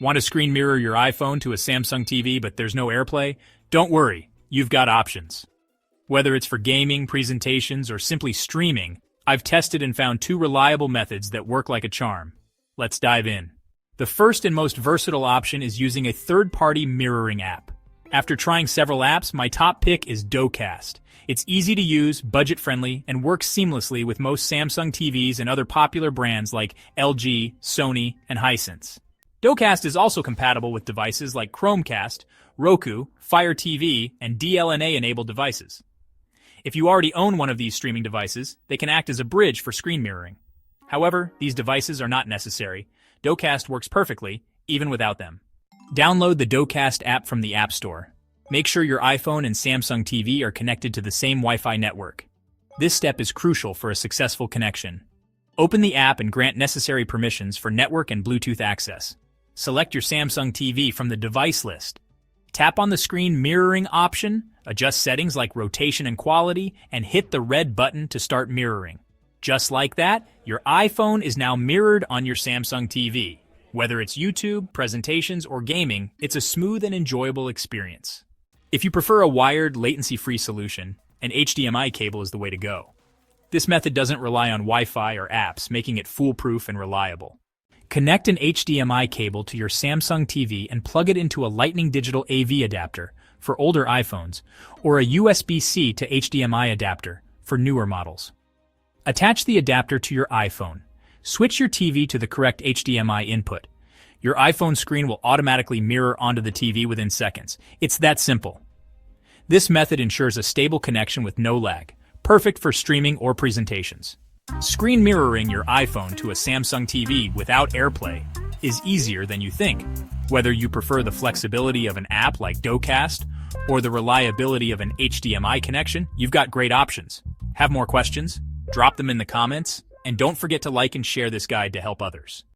Want to screen mirror your iPhone to a Samsung TV but there's no AirPlay? Don't worry, you've got options. Whether it's for gaming, presentations, or simply streaming, I've tested and found two reliable methods that work like a charm. Let's dive in. The first and most versatile option is using a third-party mirroring app. After trying several apps, my top pick is Docast. It's easy to use, budget-friendly, and works seamlessly with most Samsung TVs and other popular brands like LG, Sony, and Hisense. Docast is also compatible with devices like Chromecast, Roku, Fire TV, and DLNA-enabled devices. If you already own one of these streaming devices, they can act as a bridge for screen mirroring. However, these devices are not necessary. Docast works perfectly, even without them. Download the Docast app from the App Store. Make sure your iPhone and Samsung TV are connected to the same Wi-Fi network. This step is crucial for a successful connection. Open the app and grant necessary permissions for network and Bluetooth access. Select your Samsung TV from the device list. Tap on the screen mirroring option, adjust settings like rotation and quality, and hit the red button to start mirroring. Just like that, your iPhone is now mirrored on your Samsung TV. Whether it's YouTube, presentations, or gaming, it's a smooth and enjoyable experience. If you prefer a wired, latency-free solution, an HDMI cable is the way to go. This method doesn't rely on Wi-Fi or apps, making it foolproof and reliable. Connect an HDMI cable to your Samsung TV and plug it into a Lightning Digital AV adapter for older iPhones, or a USB-C to HDMI adapter for newer models. Attach the adapter to your iPhone. Switch your TV to the correct HDMI input. Your iPhone screen will automatically mirror onto the TV within seconds. It's that simple. This method ensures a stable connection with no lag, perfect for streaming or presentations. Screen mirroring your iPhone to a Samsung TV without AirPlay is easier than you think. Whether you prefer the flexibility of an app like Docast or the reliability of an HDMI connection, you've got great options. Have more questions? Drop them in the comments, and don't forget to like and share this guide to help others.